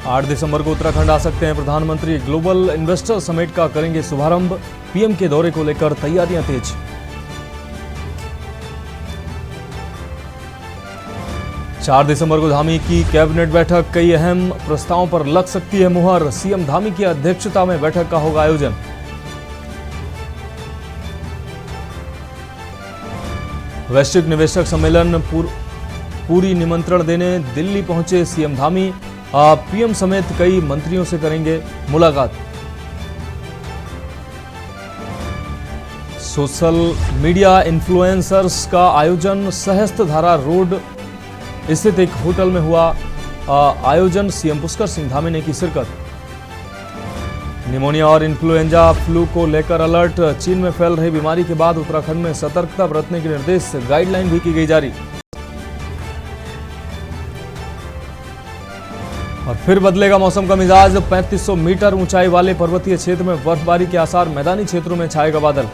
8 दिसंबर को उत्तराखंड आ सकते हैं प्रधानमंत्री। ग्लोबल इन्वेस्टर समिट का करेंगे शुभारंभ। पीएम के दौरे को लेकर तैयारियां तेज। चार दिसंबर को धामी की कैबिनेट बैठक। कई अहम प्रस्तावों पर लग सकती है मुहर। सीएम धामी की अध्यक्षता में बैठक का होगा आयोजन। वैश्विक निवेशक सम्मेलन पूरी निमंत्रण देने दिल्ली पहुंचे सीएम धामी। पीएम समेत कई मंत्रियों से करेंगे मुलाकात। सोशल मीडिया इन्फ्लुएंसर्स का आयोजन। सहस्त्र धारा रोड स्थित एक होटल में हुआ आयोजन। सीएम पुष्कर सिंह धामी ने की शिरकत। निमोनिया और इन्फ्लुएंजा फ्लू को लेकर अलर्ट। चीन में फैल रही बीमारी के बाद उत्तराखंड में सतर्कता बरतने के निर्देश। गाइडलाइन भी की गई जारी। और फिर बदलेगा मौसम का मिजाज। 3500 मीटर ऊंचाई वाले पर्वतीय क्षेत्र में बर्फबारी के आसार। मैदानी क्षेत्रों में छाएगा बादल।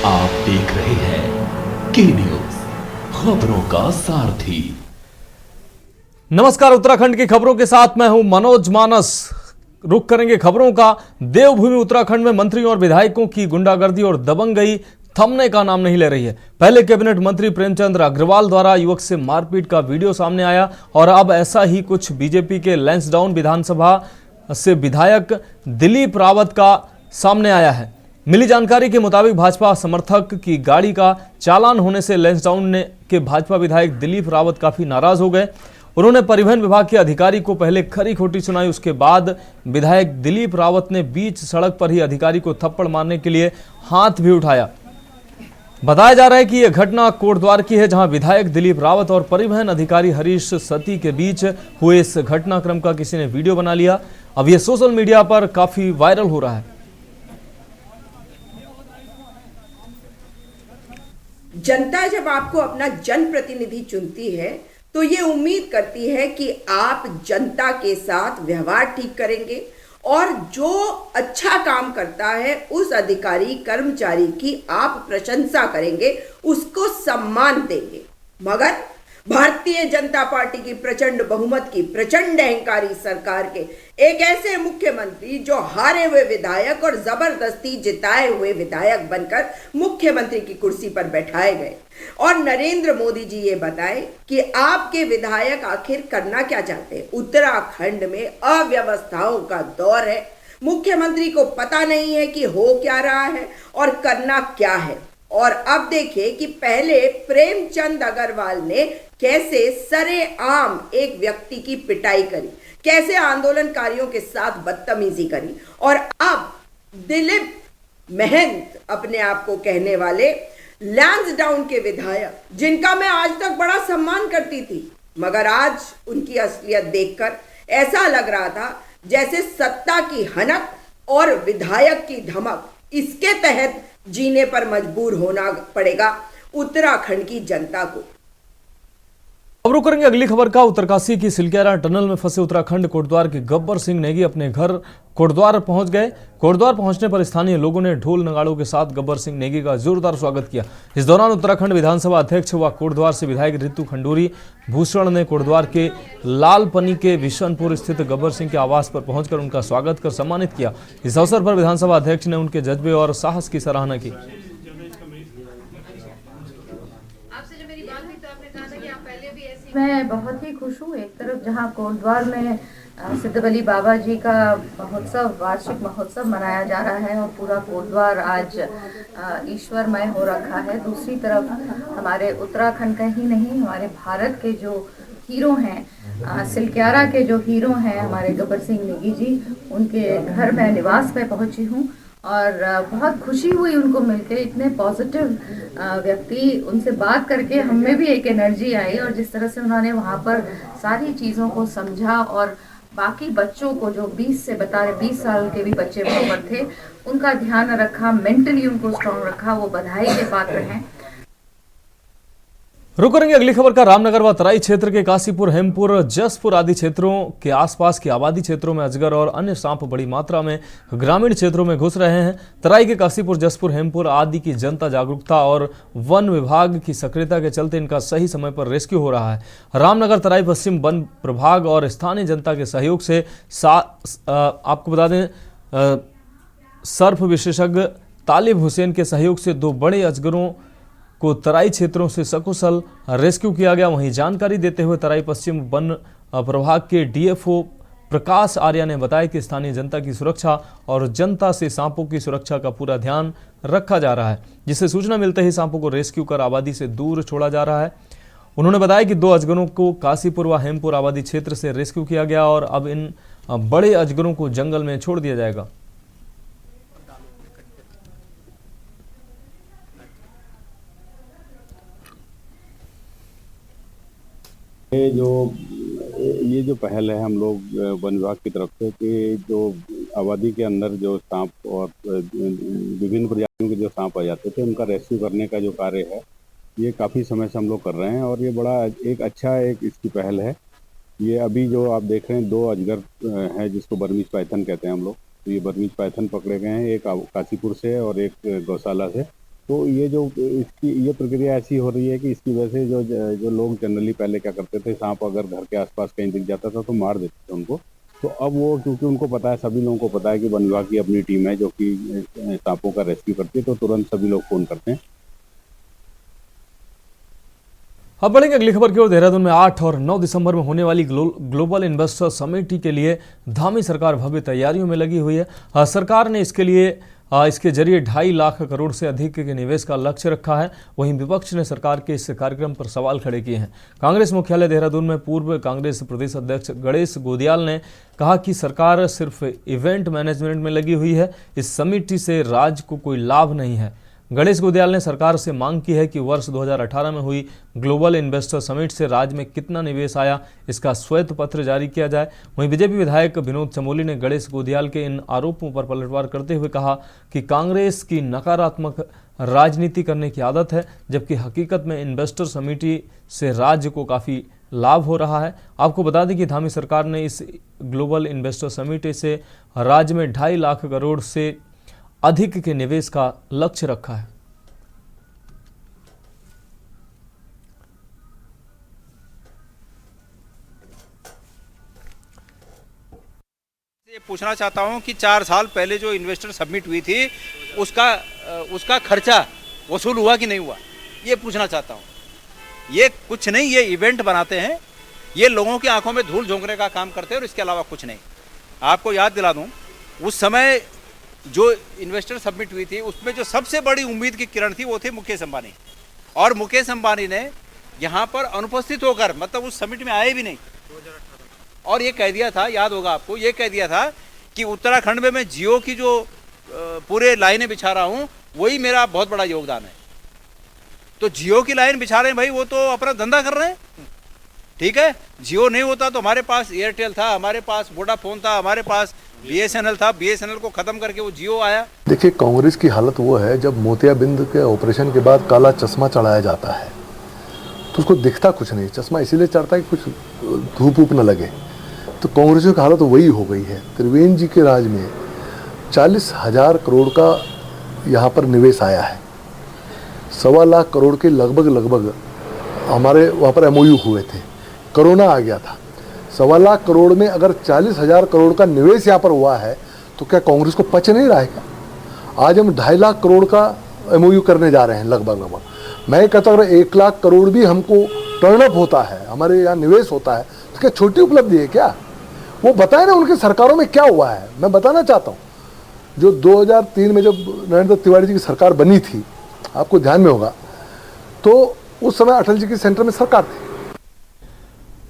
आप देख रहे हैं के न्यूज, खबरों का सारथी। नमस्कार, उत्तराखंड की खबरों के साथ मैं हूं मनोज मानस। रुख करेंगे खबरों का। देवभूमि उत्तराखंड में मंत्रियों और विधायकों की गुंडागर्दी और दबंगई थमने का नाम नहीं ले रही है। पहले कैबिनेट मंत्री प्रेमचंद अग्रवाल द्वारा युवक से मारपीट का वीडियो सामने आया और अब ऐसा ही कुछ बीजेपी के लैंसडाउन विधानसभा से विधायक दिलीप रावत का सामने आया है। मिली जानकारी के मुताबिक भाजपा समर्थक की गाड़ी का चालान होने से लैंसडाउन के भाजपा विधायक दिलीप रावत काफी नाराज हो गए। उन्होंने परिवहन विभाग के अधिकारी को पहले खरी खोटी सुनाई। उसके बाद विधायक दिलीप रावत ने बीच सड़क पर ही अधिकारी को थप्पड़ मारने के लिए हाथ भी उठाया। बताया जा रहा है कि यह घटना कोटद्वार की है, जहां विधायक दिलीप रावत और परिवहन अधिकारी हरीश सती के बीच हुए इस घटनाक्रम का किसी ने वीडियो बना लिया। अब यह सोशल मीडिया पर काफी वायरल हो रहा है। जनता जब आपको अपना जनप्रतिनिधि चुनती है तो ये उम्मीद करती है कि आप जनता के साथ व्यवहार ठीक करेंगे और जो अच्छा काम करता है उस अधिकारी कर्मचारी की आप प्रशंसा करेंगे, उसको सम्मान देंगे। मगर भारतीय जनता पार्टी की प्रचंड बहुमत की प्रचंड अहंकारी सरकार के एक ऐसे मुख्यमंत्री जो हारे हुए विधायक और जबरदस्ती जिताए हुए विधायक बनकर मुख्यमंत्री की कुर्सी पर बैठाए गए और नरेंद्र मोदी जी ये बताए कि आपके विधायक आखिर करना क्या चाहते हैं। उत्तराखंड में अव्यवस्थाओं का दौर है। मुख्यमंत्री को पता नहीं है कि हो क्या रहा है और करना क्या है। और अब देखिए कि पहले प्रेमचंद अग्रवाल ने कैसे सरेआम एक व्यक्ति की पिटाई करी, कैसे आंदोलनकारियों के साथ बदतमीजी करी, और अब दिलीप महंत अपने आप को कहने वाले लैंसडाउन के विधायक, जिनका मैं आज तक बड़ा सम्मान करती थी, मगर आज उनकी असलियत देखकर ऐसा लग रहा था जैसे सत्ता की हनक और विधायक की धमक, इसके तहत जीने पर मजबूर होना पड़ेगा उत्तराखंड की जनता को। अब रुक करेंगे अगली खबर का। उत्तरकाशी की सिलक्यारा टनल में फंसे उत्तराखंड कोटद्वार के गब्बर सिंह नेगी अपने घर कोटद्वार पहुंच गए। कोटद्वार पहुंचने पर स्थानीय लोगों ने ढोल नगाड़ों के साथ गब्बर सिंह नेगी का जोरदार स्वागत किया। इस दौरान उत्तराखंड विधानसभा अध्यक्ष व कोटद्वार से विधायक ऋतु खंडूरी भूषण ने कोटद्वार के लालपनी के विशनपुर स्थित गब्बर सिंह के आवास पर पहुंचकर उनका स्वागत कर सम्मानित किया। इस अवसर पर विधानसभा अध्यक्ष ने उनके जज्बे और साहस की सराहना की। मैं बहुत ही खुश हूँ। एक तरफ जहाँ कोटद्वार में सिद्धबली बाबा जी का महोत्सव, वार्षिक महोत्सव मनाया जा रहा है और पूरा कोटद्वार आज ईश्वरमय हो रखा है। दूसरी तरफ हमारे उत्तराखंड का ही नहीं, हमारे भारत के जो हीरो हैं, सिलक्यारा के जो हीरो हैं हमारे गब्बर सिंह नेगी जी, उनके घर में निवास में पहुंची हूँ और बहुत खुशी हुई उनको मिलकर। इतने पॉजिटिव व्यक्ति, उनसे बात करके हमें भी एक एनर्जी आई और जिस तरह से उन्होंने वहाँ पर सारी चीज़ों को समझा और बाकी बच्चों को जो 20 से बता रहे 20 साल के भी बच्चे वहाँ पर थे, उनका ध्यान रखा, मेंटली उनको स्ट्रॉन्ग रखा, वो बधाई के पात्र हैं। रुक करेंगे अगली खबर का। रामनगर व तराई क्षेत्र के काशीपुर, हेमपुर, जसपुर आदि क्षेत्रों के आसपास के आबादी क्षेत्रों में अजगर और अन्य सांप बड़ी मात्रा में ग्रामीण क्षेत्रों में घुस रहे हैं। तराई के काशीपुर, जसपुर, हेमपुर आदि की जनता जागरूकता और वन विभाग की सक्रियता के चलते इनका सही समय पर रेस्क्यू हो रहा है। रामनगर तराई पश्चिम वन प्रभाग और स्थानीय जनता के सहयोग से आपको बता दें सर्फ विशेषज्ञ तालिब हुसैन के सहयोग से 2 बड़े अजगरों को तराई क्षेत्रों से सकुशल रेस्क्यू किया गया। वहीं जानकारी देते हुए तराई पश्चिम वन प्रभाग के डीएफओ प्रकाश आर्या ने बताया कि स्थानीय जनता की सुरक्षा और जनता से सांपों की सुरक्षा का पूरा ध्यान रखा जा रहा है, जिससे सूचना मिलते ही सांपों को रेस्क्यू कर आबादी से दूर छोड़ा जा रहा है। उन्होंने बताया कि 2 अजगरों को काशीपुर व हेमपुर आबादी क्षेत्र से रेस्क्यू किया गया और अब इन बड़े अजगरों को जंगल में छोड़ दिया जाएगा। ये जो पहल है हम लोग वन विभाग की तरफ से कि जो आबादी के अंदर जो सांप और विभिन्न प्रजातियों के जो सांप आ जाते थे उनका रेस्क्यू करने का जो कार्य है ये काफ़ी समय से हम लोग कर रहे हैं और ये बड़ा एक अच्छा इसकी पहल है। ये अभी जो आप देख रहे हैं 2 अजगर है जिसको बर्मीज पाइथन कहते हैं हम लोग। तो ये बर्मीज पाइथन पकड़े गए हैं, एक काशीपुर से और एक गौशाला से। तो ये जो इसकी ये प्रक्रिया ऐसी हो रही है कि इसकी वजह से जो लोग जनरली पहले क्या करते थे, सांप अगर घर के आसपास कहीं दिख जाता था तो मार देते थे उनको। तो अब वो क्योंकि उनको पता है, सभी लोगों को पता है कि वन विभाग की अपनी टीम है जो कि सांपों का रेस्क्यू करती है, तो तुरंत सभी लोग फोन करते हैं। अब बढ़ेंगे अगली खबर की ओर। देहरादून में 8 और 9 दिसंबर में होने वाली ग्लोबल इन्वेस्टर समिट के लिए धामी सरकार भव्य तैयारियों में लगी हुई है। सरकार ने इसके जरिए 2.5 लाख करोड़ से अधिक के निवेश का लक्ष्य रखा है। वहीं विपक्ष ने सरकार के इस कार्यक्रम पर सवाल खड़े किए हैं। कांग्रेस मुख्यालय देहरादून में पूर्व कांग्रेस प्रदेश अध्यक्ष गणेश गोदियाल ने कहा कि सरकार सिर्फ इवेंट मैनेजमेंट में लगी हुई है, इस समिट से राज्य को कोई लाभ नहीं है। गणेश गोदियाल ने सरकार से मांग की है कि वर्ष 2018 में हुई ग्लोबल इन्वेस्टर समिट से राज्य में कितना निवेश आया, इसका श्वेत पत्र जारी किया जाए। वहीं बीजेपी विधायक विनोद चमोली ने गणेश गोदियाल के इन आरोपों पर पलटवार करते हुए कहा कि कांग्रेस की नकारात्मक राजनीति करने की आदत है, जबकि हकीकत में इन्वेस्टर समिति से राज्य को काफ़ी लाभ हो रहा है। आपको बता दें कि धामी सरकार ने इस ग्लोबल इन्वेस्टर समिति से राज्य में 2.5 लाख करोड़ से अधिक के निवेश का लक्ष्य रखा है। ये पूछना चाहता हूं कि 4 साल पहले जो इन्वेस्टर सबमिट हुई थी उसका खर्चा वसूल हुआ कि नहीं हुआ, ये पूछना चाहता हूं। ये कुछ नहीं, ये इवेंट बनाते हैं, ये लोगों की आंखों में धूल झोंकने का काम करते हैं और इसके अलावा कुछ नहीं। आपको याद दिला दूं, उस समय जो इन्वेस्टर सबमिट हुई थी उसमें जो सबसे बड़ी उम्मीद की किरण थी वो थे मुकेश अंबानी, और मुकेश अंबानी ने यहाँ पर अनुपस्थित होकर, मतलब उस समिट में आए भी नहीं, और ये कह दिया था, याद होगा आपको, ये कह दिया था कि उत्तराखंड में मैं जियो की जो पूरे लाइनें बिछा रहा हूँ वही मेरा बहुत बड़ा योगदान है। तो जियो की लाइन बिछा रहे हैं भाई, वो तो अपना धंधा कर रहे हैं, ठीक है। जियो नहीं होता तो हमारे पास एयरटेल था, हमारे पास वोडाफोन था, हमारे पास बीएसएनएल था, बीएसएनएल को खत्म करके वो जियो आया। देखिए, कांग्रेस की हालत वो है जब मोतियाबिंद के ऑपरेशन के बाद काला चश्मा चढ़ाया जाता है तो उसको दिखता कुछ नहीं, चश्मा इसीलिए चढ़ता है कि कुछ धूप ऊप न लगे। तो कांग्रेस की हालत वही हो गई है। त्रिवेंद्र जी के राज में 40,000 करोड़ का यहाँ पर निवेश आया है, 1.25 लाख करोड़ के लगभग हमारे वहाँ पर MOU हुए थे। कोरोना आ गया था, 1.25 लाख करोड़ में अगर 40,000 करोड़ का निवेश यहाँ पर हुआ है तो क्या कांग्रेस को पच नहीं रहा है क्या? आज हम 2.5 लाख करोड़ का MOU करने जा रहे हैं लगभग। मैं कहता हूँ 1 लाख करोड़ भी हमको टर्नअप होता है, हमारे यहाँ निवेश होता है, तो क्या छोटी उपलब्धि है क्या? वो बताए ना उनकी सरकारों में क्या हुआ है। मैं बताना चाहता हूँ, जो 2003 में जब नरेंद्र तिवारी जी की सरकार बनी थी, आपको ध्यान में होगा, तो उस समय अटल जी की सेंटर में सरकार थी।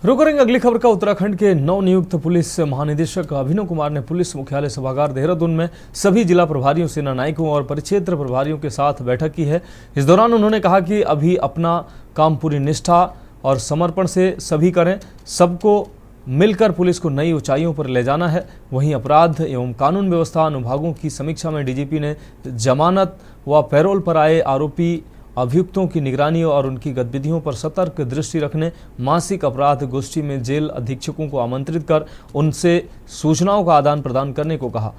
रुक करेंगे अगली खबर का। उत्तराखंड के नवनियुक्त पुलिस महानिदेशक अभिनव कुमार ने पुलिस मुख्यालय सभागार देहरादून में सभी जिला प्रभारियों, सेना नायकों और परिक्षेत्र प्रभारियों के साथ बैठक की है। इस दौरान उन्होंने कहा कि अभी अपना काम पूरी निष्ठा और समर्पण से सभी करें, सबको मिलकर पुलिस को नई ऊंचाइयों पर ले जाना है। वहीं अपराध एवं कानून व्यवस्था अनुभागों की समीक्षा में डीजीपी ने जमानत व पैरोल पर आए आरोपी अभियुक्तों की निगरानी और उनकी गतिविधियों पर सतर्क दृष्टि रखने, मासिक अपराध गोष्ठी में जेल अधीक्षकों को आमंत्रित कर उनसे सूचनाओं का आदान प्रदान करने को कहा।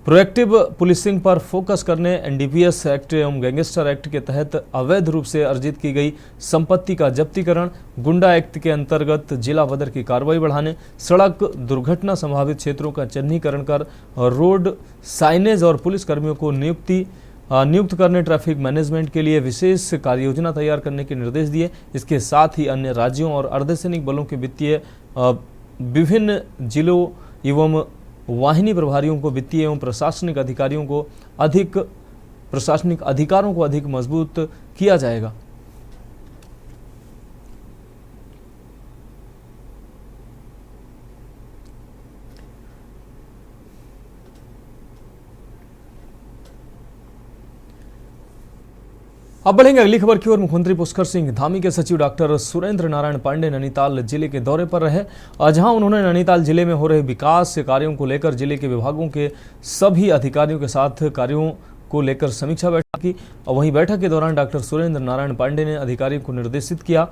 प्रोएक्टिव पुलिसिंग पर फोकस करने, एनडीपीएस एक्ट एवं गैंगस्टर एक्ट के तहत अवैध रूप से अर्जित की गई संपत्ति का जब्तीकरण, गुंडा एक्ट के अंतर्गत जिला बदर की कार्रवाई बढ़ाने, सड़क दुर्घटना संभावित क्षेत्रों का चिन्हीकरण कर रोड साइनेज और पुलिस कर्मियों को नियुक्त करने, ट्रैफिक मैनेजमेंट के लिए विशेष कार्य योजना तैयार करने के निर्देश दिए। इसके साथ ही अन्य राज्यों और अर्धसैनिक बलों के वित्तीय विभिन्न जिलों एवं वाहिनी प्रभारियों को वित्तीय एवं प्रशासनिक अधिकारों को अधिक मजबूत किया जाएगा। अब बढ़ेंगे अगली खबर की ओर। मुख्यमंत्री पुष्कर सिंह धामी के सचिव डॉक्टर सुरेंद्र नारायण पांडे नैनीताल जिले के दौरे पर रहे, जहां उन्होंने नैनीताल जिले में हो रहे विकास कार्यों को लेकर जिले के विभागों के सभी अधिकारियों के साथ कार्यों को लेकर समीक्षा बैठक की। वहीं बैठक के दौरान डॉक्टर सुरेंद्र नारायण पांडे ने अधिकारियों को निर्देशित किया,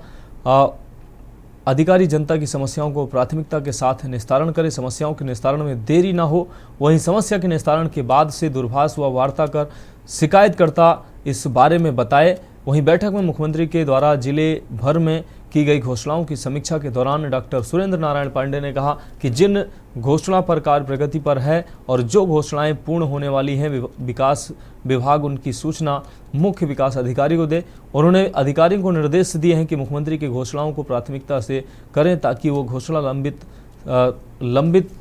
अधिकारी जनता की समस्याओं को प्राथमिकता के साथ निस्तारण करें, समस्याओं के निस्तारण में देरी न हो। वहीं समस्या के निस्तारण के बाद से दूरभाष व वार्ता कर शिकायतकर्ता इस बारे में बताए। वहीं बैठक में मुख्यमंत्री के द्वारा जिले भर में की गई घोषणाओं की समीक्षा के दौरान डॉक्टर सुरेंद्र नारायण पांडे ने कहा कि जिन घोषणा पर कार्य प्रगति पर है और जो घोषणाएं पूर्ण होने वाली हैं, विकास विभाग उनकी सूचना मुख्य विकास अधिकारी को दे। उन्होंने अधिकारियों को निर्देश दिए हैं कि मुख्यमंत्री की घोषणाओं को प्राथमिकता से करें ताकि वो घोषणा लंबित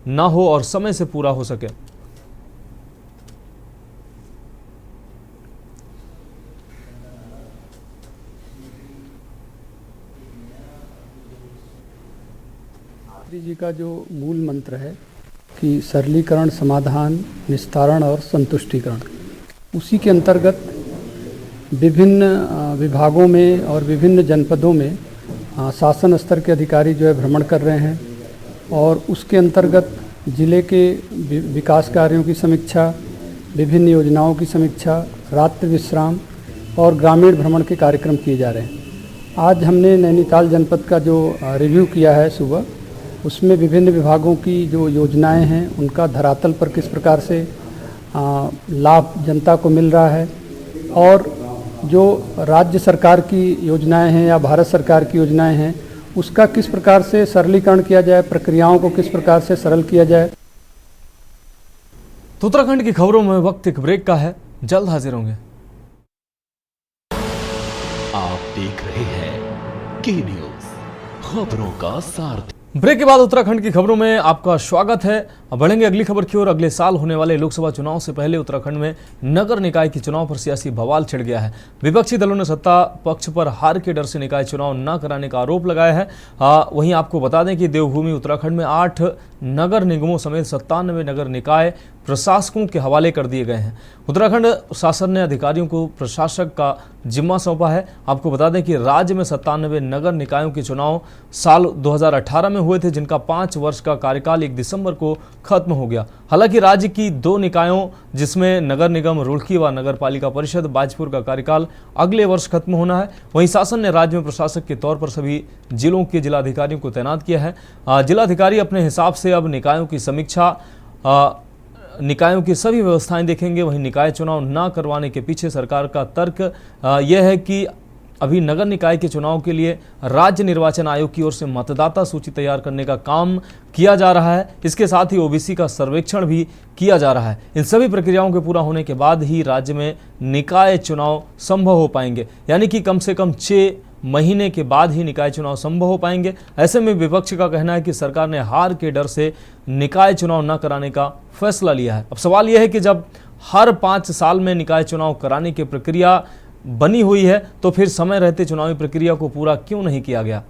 न हो और समय से पूरा हो सके। जी का जो मूल मंत्र है कि सरलीकरण, समाधान, निस्तारण और संतुष्टिकरण, उसी के अंतर्गत विभिन्न विभागों में और विभिन्न जनपदों में शासन स्तर के अधिकारी जो है भ्रमण कर रहे हैं और उसके अंतर्गत जिले के विकास कार्यों की समीक्षा, विभिन्न योजनाओं की समीक्षा, रात्रि विश्राम और ग्रामीण भ्रमण के कार्यक्रम किए जा रहे हैं। आज हमने नैनीताल जनपद का जो रिव्यू किया है सुबह, उसमें विभिन्न विभागों की जो योजनाएं हैं उनका धरातल पर किस प्रकार से लाभ जनता को मिल रहा है और जो राज्य सरकार की योजनाएं हैं या भारत सरकार की योजनाएं हैं उसका किस प्रकार से सरलीकरण किया जाए, प्रक्रियाओं को किस प्रकार से सरल किया जाए। तो उत्तराखंड की खबरों में वक्त एक ब्रेक का है, जल्द हाजिर होंगे। आप देख रहे हैं के न्यूज, खबरों का सारथी। ब्रेक के बाद उत्तराखंड की खबरों में आपका स्वागत है। अब बढ़ेंगे अगली खबर की ओर। अगले साल होने वाले लोकसभा चुनाव से पहले उत्तराखंड में नगर निकाय के चुनाव पर सियासी बवाल छिड़ गया है। विपक्षी दलों ने सत्ता पक्ष पर हार के डर से निकाय चुनाव न कराने का आरोप लगाया है। वहीं आपको बता दें कि देवभूमि उत्तराखंड में 8 नगर निगमों समेत 97 नगर निकाय प्रशासकों के हवाले कर दिए गए हैं। उत्तराखंड शासन ने अधिकारियों को प्रशासक का जिम्मा सौंपा है। आपको बता दें कि राज्य में 97 नगर निकायों के चुनाव साल 2018 में हुए थे, जिनका 5 वर्ष का कार्यकाल 1 दिसंबर को खत्म हो गया। हालांकि राज्य की 2 निकायों जिसमें नगर निगम रुड़की व नगर पालिका परिषद बाजपुर का कार्यकाल अगले वर्ष खत्म होना है। वहीं शासन ने राज्य में प्रशासक के तौर पर सभी जिलों के जिलाधिकारियों को तैनात किया है। जिलाधिकारी अपने हिसाब से अब निकायों की समीक्षा, निकायों की सभी व्यवस्थाएं देखेंगे। वहीं निकाय चुनाव न करवाने के पीछे सरकार का तर्क यह है कि अभी नगर निकाय के चुनाव के लिए राज्य निर्वाचन आयोग की ओर से मतदाता सूची तैयार करने का काम किया जा रहा है। इसके साथ ही ओबीसी का सर्वेक्षण भी किया जा रहा है। इन सभी प्रक्रियाओं के पूरा होने के बाद ही राज्य में निकाय चुनाव संभव हो पाएंगे, यानी कि कम से कम 6 महीने के बाद ही निकाय चुनाव संभव हो पाएंगे। ऐसे में विपक्ष का कहना है कि सरकार ने हार के डर से निकाय चुनाव न कराने का फैसला लिया है। अब सवाल यह है कि जब हर 5 साल में निकाय चुनाव कराने की प्रक्रिया बनी हुई है तो फिर समय रहते चुनावी प्रक्रिया को पूरा क्यों नहीं किया गया।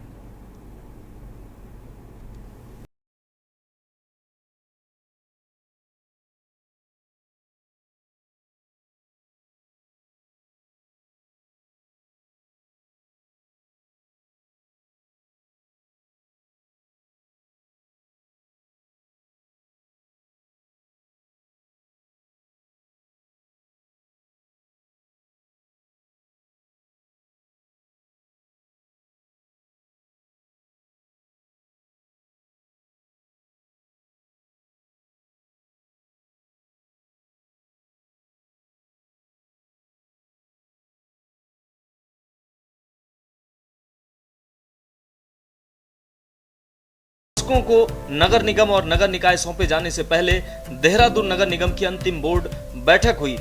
प्रशासकों को नगर निगम और नगर निकाय सौंपे जाने से पहले देहरादून नगर निगम की अंतिम बोर्ड बैठक हुई,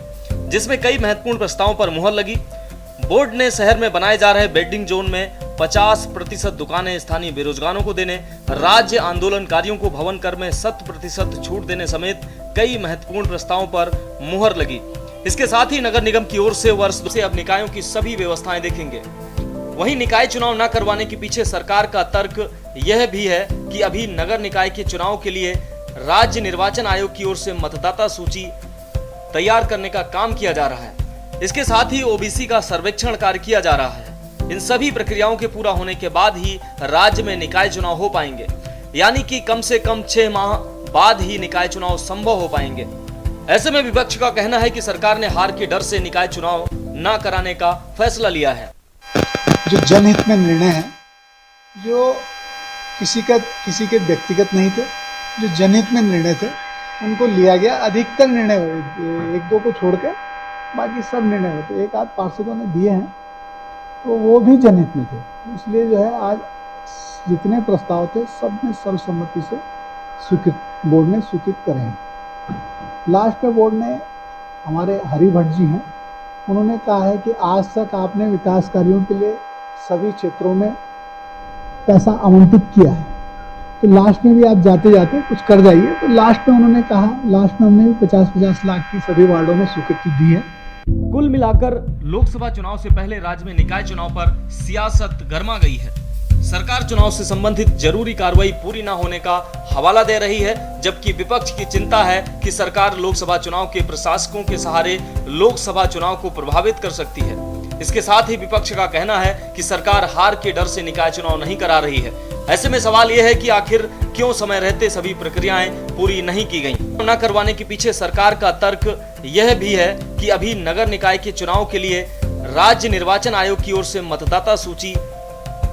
जिसमें कई महत्वपूर्ण प्रस्तावों पर मुहर लगी। बोर्ड ने शहर में बनाए जा रहे बेडिंग जोन में 50% दुकानें स्थानीय बेरोजगारों को देने, राज्य आंदोलनकारियों को भवन कर में 100% छूट देने समेत कई महत्वपूर्ण प्रस्तावों पर मुहर लगी। इसके साथ ही नगर निगम की ओर से वर्ष से अब निकायों की सभी व्यवस्थाएं देखेंगे। वहीं निकाय चुनाव न करवाने के पीछे सरकार का तर्क यह भी है कि अभी नगर निकाय के चुनाव के लिए राज्य निर्वाचन आयोग की ओर से मतदाता सूची तैयार करने का काम किया जा रहा है। इसके साथ ही ओबीसी का सर्वेक्षण कार्य किया जा रहा है। इन सभी प्रक्रियाओं के पूरा होने के बाद ही राज्य में निकाय चुनाव हो पाएंगे, यानी कि कम से कम 6 माह बाद ही निकाय चुनाव संभव हो पाएंगे। ऐसे में विपक्ष का कहना है कि सरकार ने हार के डर से निकाय चुनाव न कराने का फैसला लिया है। जो जनहित में निर्णय है, जो किसी के व्यक्तिगत नहीं थे, जो जनहित में निर्णय थे, उनको लिया गया। अधिकतर निर्णय हुए, 1-2 को छोड़ के बाकी सब निर्णय हुए। तो 1 आध पार्षदों ने दिए हैं, तो वो भी जनहित में थे। इसलिए जो है आज जितने प्रस्ताव थे सब में सर्वसम्मति से बोर्ड ने स्वीकृत करे हैं। लास्ट में बोर्ड ने, हमारे हरि भट्ट जी हैं, उन्होंने कहा है कि आज तक आपने विकास कार्यों के लिए सभी क्षेत्रों में पैसा आवंटित किया है, तो लास्ट में भी आप जाते जाते कुछ कर जाइए। तो लास्ट में उन्होंने कहा, लास्ट में हमने भी 50-50 लाख की सभी वार्डों में स्वीकृति दी है। कुल मिलाकर लोकसभा चुनाव से पहले राज्य में निकाय चुनाव पर सियासत गर्मा गई है। सरकार चुनाव से संबंधित जरूरी कार्रवाई पूरी न होने का हवाला दे रही है, जबकि विपक्ष की चिंता है कि सरकार लोकसभा चुनाव के प्रशासकों के सहारे लोकसभा चुनाव को प्रभावित कर सकती है। इसके साथ ही विपक्ष का कहना है कि सरकार हार के डर से निकाय चुनाव नहीं करा रही है। ऐसे में सवाल यह है कि आखिर क्यों समय रहते सभी प्रक्रियाएं पूरी नहीं की गईं? न करवाने के पीछे सरकार का तर्क यह भी है कि अभी नगर निकाय के चुनाव के लिए राज्य निर्वाचन आयोग की ओर से मतदाता सूची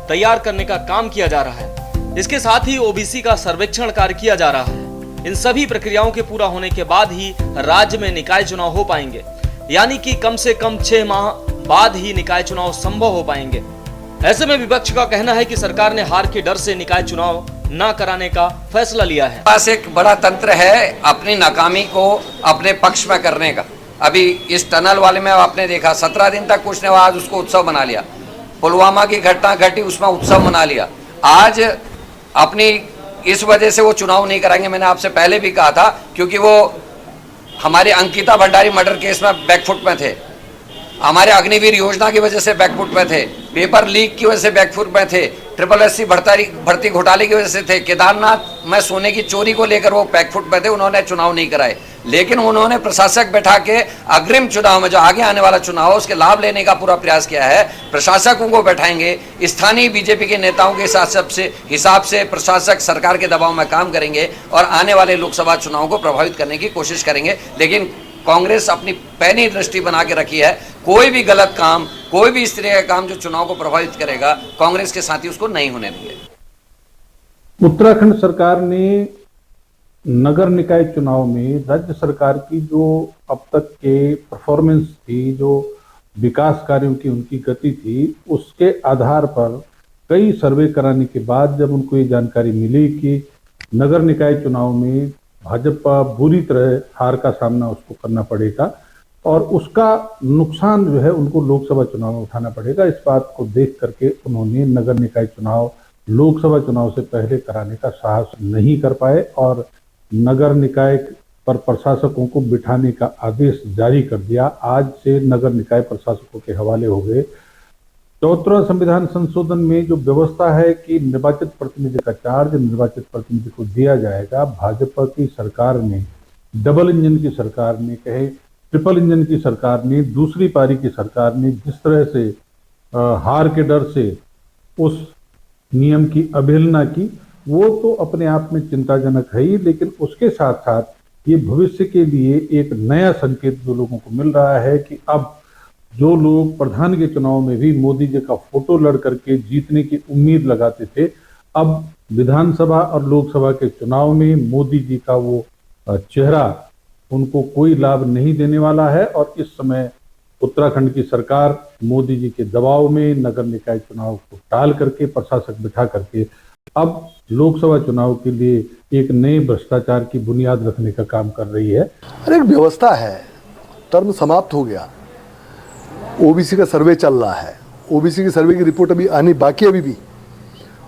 तैयार करने का काम किया जा रहा है। इसके साथ ही ओबीसी का सर्वेक्षण कार्य किया जा रहा है। इन सभी प्रक्रियाओं के पूरा होने के बाद ही राज्य में निकाय चुनाव हो पाएंगे, यानी कि कम से कम 6 माह बाद ही निकाय चुनाव संभव हो पाएंगे। ऐसे में विपक्ष का कहना है कि सरकार ने हार के डर से निकाय चुनाव न कराने का फैसला लिया है। पास एक बड़ा तंत्र है अपनी नाकामी को अपने पक्ष में करने का। अभी इस टनल वाले में आपने देखा 17 दिन तक कुछ नहीं हुआ, आज उसको उत्सव बना लिया। पुलवामा की घटना घटी, उसमें उत्सव मना लिया। आज अपनी इस वजह से वो चुनाव नहीं कराएंगे। मैंने आपसे पहले भी कहा था, क्योंकि वो हमारे अंकिता भंडारी मर्डर केस में बैकफुट में थे, हमारे अग्निवीर योजना की वजह से बैकफुट में थे, पेपर लीक की वजह से बैकफुट में थे, SSC भर्ती घोटाले की वजह से थे, केदारनाथ में सोने की चोरी को लेकर वो बैकफुट में थे, उन्होंने चुनाव नहीं कराए। लेकिन उन्होंने प्रशासक बैठा के अग्रिम चुनाव में, जो आगे आने वाला चुनाव है, उसके लाभ लेने का पूरा प्रयास किया है। प्रशासकों को बैठाएंगे, स्थानीय बीजेपी के नेताओं के हिसाब से प्रशासक सरकार के दबाव में काम करेंगे और आने वाले लोकसभा चुनाव को प्रभावित करने की कोशिश करेंगे। लेकिन कांग्रेस अपनी पैनी दृष्टि बना के रखी है, कोई भी गलत काम, कोई भी इस तरह का काम जो चुनाव को प्रभावित करेगा, कांग्रेस के साथी उसको नहीं होने देंगे। उत्तराखंड सरकार ने नगर निकाय चुनाव में राज्य सरकार की जो अब तक के परफॉर्मेंस थी, जो विकास कार्यों की उनकी गति थी, उसके आधार पर कई सर्वे कराने के बाद जब उनको ये जानकारी मिली कि नगर निकाय चुनाव में भाजपा बुरी तरह हार का सामना उसको करना पड़ेगा और उसका नुकसान जो है उनको लोकसभा चुनाव में उठाना पड़ेगा, इस बात को देख करके उन्होंने नगर निकाय चुनाव लोकसभा चुनाव से पहले कराने का साहस नहीं कर पाए और नगर निकाय पर प्रशासकों को बिठाने का आदेश जारी कर दिया। आज से नगर निकाय प्रशासकों के हवाले हो गए। 74वां संविधान संशोधन में जो व्यवस्था है कि निर्वाचित प्रतिनिधि का चार्ज निर्वाचित प्रतिनिधि को दिया जाएगा, भाजपा की सरकार ने, डबल इंजन की सरकार ने, कहे ट्रिपल इंजन की सरकार ने, दूसरी पारी की सरकार ने जिस तरह से हार के डर से उस नियम की अवहेलना की, वो तो अपने आप में चिंताजनक है ही, लेकिन उसके साथ साथ ये भविष्य के लिए एक नया संकेत जो लोगों को मिल रहा है कि अब जो लोग प्रधान के चुनाव में भी मोदी जी का फोटो लड़ करके जीतने की उम्मीद लगाते थे, अब विधानसभा और लोकसभा के चुनाव में मोदी जी का वो चेहरा उनको कोई लाभ नहीं देने वाला है और इस समय उत्तराखंड की सरकार मोदी जी के दबाव में नगर निकाय चुनाव को टाल करके प्रशासक बिठा करके अब लोकसभा चुनाव के लिए एक नए भ्रष्टाचार की बुनियाद रखने का काम कर रही है। अरे एक व्यवस्था है, टर्म समाप्त हो गया, ओबीसी का सर्वे चल रहा है, ओबीसी की सर्वे की रिपोर्ट अभी आनी बाकी, अभी भी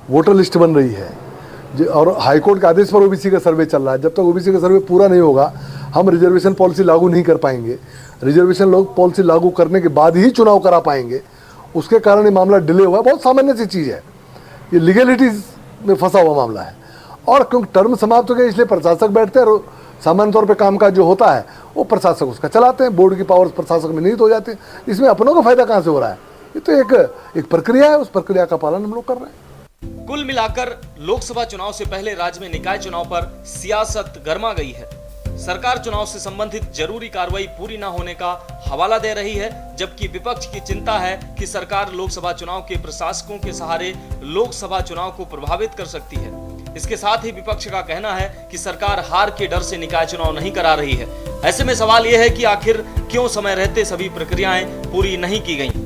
वोटर लिस्ट बन रही है और हाईकोर्ट के आदेश पर ओबीसी का सर्वे चल रहा है। जब तक ओबीसी का सर्वे पूरा नहीं होगा हम रिजर्वेशन पॉलिसी लागू नहीं कर पाएंगे। रिजर्वेशन पॉलिसी लागू करने के बाद ही चुनाव करा पाएंगे, उसके कारण ये मामला डिले हुआ है। बहुत सामान्य सी चीज़ है, ये लीगलिटीज में फंसा हुआ मामला है। और क्योंकि टर्म समाप्त हो गया इसलिए प्रशासक बैठते हैं और सामान्य तौर पे कामकाज जो होता है वो प्रशासक उसका चलाते हैं, बोर्ड की पावर्स प्रशासक में निहित हो जाती है। इसमें अपनों का फायदा कहाँ से हो रहा है? ये तो एक प्रक्रिया है, उस प्रक्रिया का पालन हम लोग कर रहे हैं। कुल मिलाकर लोकसभा चुनाव से पहले राज्य में निकाय चुनाव पर सियासत गर्मा गई है। सरकार चुनाव से संबंधित जरूरी कार्रवाई पूरी न होने का हवाला दे रही है, जबकि विपक्ष की चिंता है कि सरकार लोकसभा चुनाव के प्रशासकों के सहारे लोकसभा चुनाव को प्रभावित कर सकती है। इसके साथ ही विपक्ष का कहना है कि सरकार हार के डर से निकाय चुनाव नहीं करा रही है। ऐसे में सवाल यह है कि आखिर क्यों समय रहते सभी प्रक्रियाएं पूरी नहीं की गईं।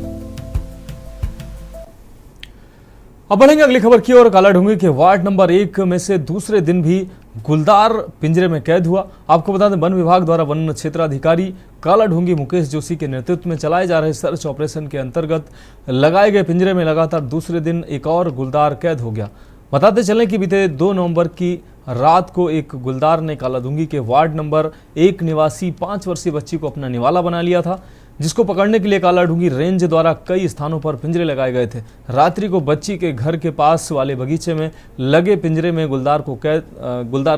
अब बढ़ेंगे अगली खबर की ओर। कालाढूंगी के वार्ड नंबर 1 में से दूसरे दिन भी गुलदार पिंजरे में कैद हुआ। आपको बता दें, वन विभाग द्वारा वन क्षेत्राधिकारी कालाढूंगी मुकेश जोशी के नेतृत्व में चलाए जा रहे सर्च ऑपरेशन के अंतर्गत लगाए गए पिंजरे में लगातार दूसरे दिन एक और गुलदार कैद हो गया। बताते चलें कि बीते 2 नवंबर की रात को एक गुलदार ने कालाढूंगी के वार्ड नंबर 1 निवासी 5 वर्षीय बच्ची को अपना निवाला बना लिया था, जिसको पकड़ने के लिए कालाढूंगी रेंज द्वारा कई स्थानों पर पिंजरे लगाए गए थे। रात्रि को बच्ची के घर के पास वाले बगीचे में लगे पिंजरे में गुलदार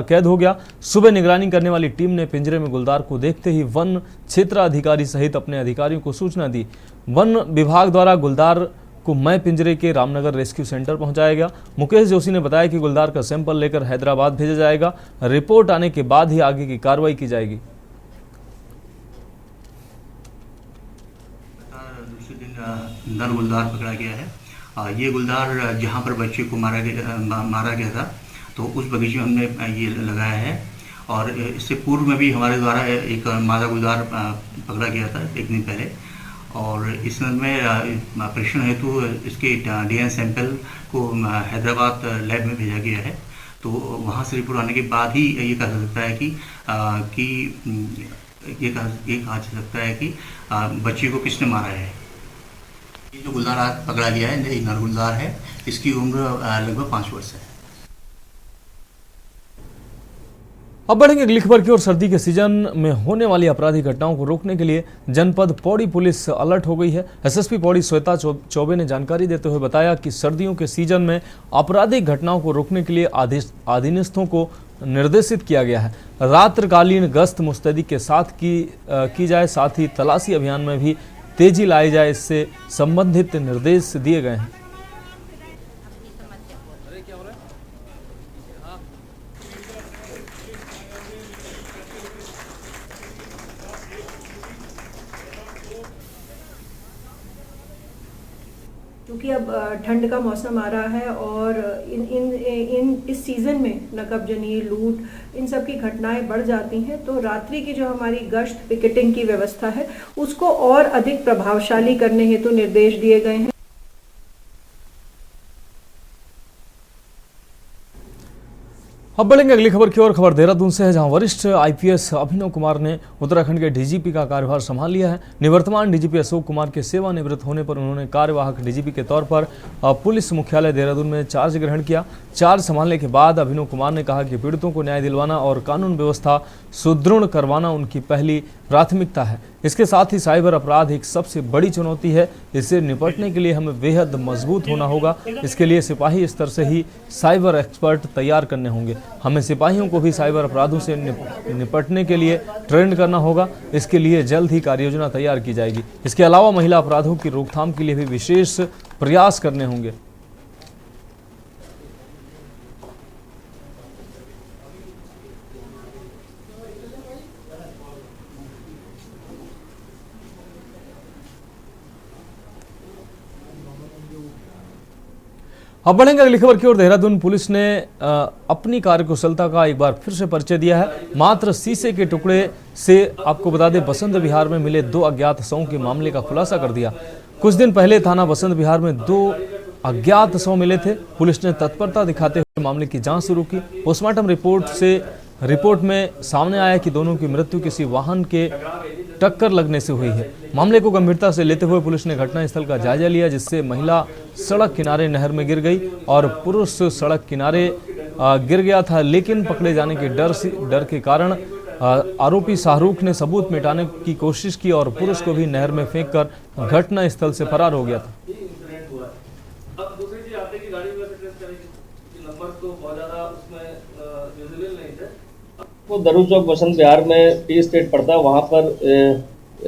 कैद हो गया। सुबह निगरानी करने वाली टीम ने पिंजरे में गुलदार को देखते ही वन क्षेत्राधिकारी सहित अपने अधिकारियों को सूचना दी। वन विभाग द्वारा गुलदार को मय पिंजरे के रामनगर रेस्क्यू सेंटर पहुंचाया गया। मुकेश जोशी ने बताया कि गुलदार का सैंपल लेकर हैदराबाद भेजा जाएगा। रिपोर्ट आने के बाद ही आगे की कार्रवाई की जाएगी। नर गुलदार पकड़ा गया है। ये गुलदार जहाँ पर बच्चे को मारा गया था तो उस बगीचे में हमने ये लगाया है। और इससे पूर्व में भी हमारे द्वारा एक मादा गुलदार पकड़ा गया था 1 दिन पहले, और इसमें परीक्षण हेतु इसके DNA सैंपल को हैदराबाद लैब में भेजा गया है। तो वहाँ से रिपोर्ट आने के बाद ही ये कहा सकता है कि ये कहा जा सकता है कि बच्चे को किसने मारा है। ये जो गुलदार आज पकड़ा गया है ये नर गुलदार है, इसकी उम्र लगभग 5 वर्ष है। अब बढ़ेंगे अगली खबर की ओर। सर्दी के सीजन में होने वाली आपराधिक घटनाओं को रोकने के लिए जनपद पौड़ी पुलिस अलर्ट हो गई है। एसएसपी पौड़ी श्वेता चौबे ने जानकारी देते हुए बताया कि सर्दियों के सीजन में आपराधिक घटनाओं को रोकने के लिए अधीनस्थों को निर्देशित किया गया है। रात्रिकालीन गश्त मुस्तैदी के साथ की जाए, साथ ही तलाशी अभियान में भी तेजी लाई जाए, इससे संबंधित निर्देश दिए गए हैं। क्योंकि अब ठंड का मौसम आ रहा है और इस सीज़न में नकबजनी, लूट, इन सब की घटनाएं बढ़ जाती हैं, तो रात्रि की जो हमारी गश्त पिकेटिंग की व्यवस्था है उसको और अधिक प्रभावशाली करने हेतु निर्देश दिए गए हैं। अब बढ़ेंगे अगली खबर की ओर। खबर देहरादून से है, जहां वरिष्ठ आईपीएस अभिनव कुमार ने उत्तराखंड के डीजीपी का कार्यभार संभाल लिया है। निवर्तमान डीजीपी अशोक कुमार के सेवानिवृत्त होने पर उन्होंने कार्यवाहक डीजीपी के तौर पर पुलिस मुख्यालय देहरादून में चार्ज ग्रहण किया। चार्ज संभालने के बाद अभिनव कुमार ने कहा कि पीड़ितों को न्याय दिलवाना और कानून व्यवस्था सुदृढ़ करवाना उनकी पहली प्राथमिकता है। इसके साथ ही साइबर अपराध एक सबसे बड़ी चुनौती है, इससे निपटने के लिए हमें बेहद मजबूत होना होगा। इसके लिए सिपाही स्तर से ही साइबर एक्सपर्ट तैयार करने होंगे। हमें सिपाहियों को भी साइबर अपराधों से निपटने के लिए ट्रेंड करना होगा। इसके लिए जल्द ही कार्ययोजना तैयार की जाएगी। इसके अलावा महिला अपराधों की रोकथाम के लिए भी विशेष प्रयास करने होंगे। अब बढ़ेंगे अगली खबर की ओर। देहरादून पुलिस ने अपनी कार्यकुशलता का एक बार फिर से परिचय दिया है। मात्र शीशे के टुकड़े से आपको बता दें, बसंत विहार में मिले 2 अज्ञात शवों के मामले का खुलासा कर दिया। कुछ दिन पहले थाना बसंत विहार में 2 अज्ञात शव मिले थे। पुलिस ने तत्परता दिखाते हुए मामले की जांच शुरू की। पोस्टमार्टम रिपोर्ट में सामने आया कि दोनों की मृत्यु किसी वाहन के टक्कर लगने से हुई है। मामले को गंभीरता से लेते हुए पुलिस ने घटनास्थल का जायजा लिया, जिससे महिला सड़क किनारे नहर में गिर गई और पुरुष सड़क किनारे गिर गया था, लेकिन पकड़े जाने के डर के कारण आरोपी शाहरुख ने सबूत मिटाने की कोशिश की और पुरुष को भी नहर में फेंककर घटना स्थल से फरार हो गया था। वो दरू चौक बसंत विहार में टी स्टेट पड़ता है, वहाँ पर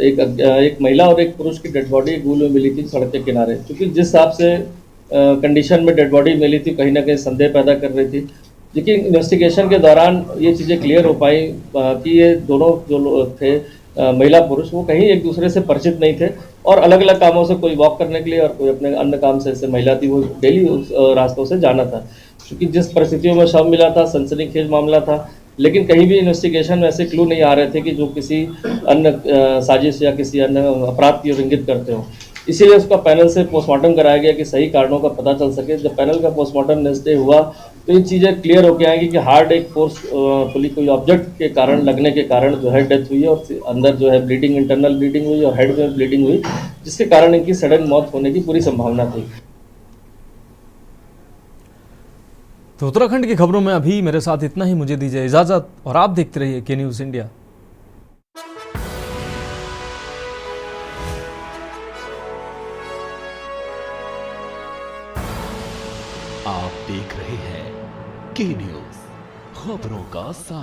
एक महिला और एक पुरुष की डेड बॉडी गूल में मिली थी सड़क के किनारे। क्योंकि जिस हिसाब से कंडीशन में डेड बॉडी मिली थी, कहीं ना कहीं संदेह पैदा कर रही थी। लेकिन इन्वेस्टिगेशन के दौरान ये चीज़ें क्लियर हो पाई कि ये दोनों जो लोग थे महिला पुरुष, वो कहीं एक दूसरे से परिचित नहीं थे और अलग अलग कामों से, कोई वॉक करने के लिए और कोई अपने अन्य काम से, जैसे महिला थी वो डेली उस रास्तों से जाना था। क्योंकि जिस परिस्थितियों में शव मिला था, सनसनीखेज मामला था, लेकिन कहीं भी इन्वेस्टिगेशन में ऐसे क्लू नहीं आ रहे थे कि जो किसी अन्य साजिश या किसी अन्य अपराध की ओर इंगित करते हो। इसीलिए उसका पैनल से पोस्टमार्टम कराया गया कि सही कारणों का पता चल सके। जब पैनल का पोस्टमार्टम नेक्स्ट डे हुआ तो ये चीज़ें क्लियर होकर आएंगी कि हार्ड एक फोर्स कोई ऑब्जेक्ट के कारण लगने के कारण जो है डेथ हुई है और अंदर जो है ब्लीडिंग, इंटरनल ब्लीडिंग हुई और हेड में ब्लीडिंग हुई, जिसके कारण इनकी सडन मौत होने की पूरी संभावना थी। तो उत्तराखंड की खबरों में अभी मेरे साथ इतना ही। मुझे दीजिए इजाजत और आप देखते रहिए के न्यूज़ इंडिया। आप देख रहे हैं के न्यूज़, खबरों का साथ।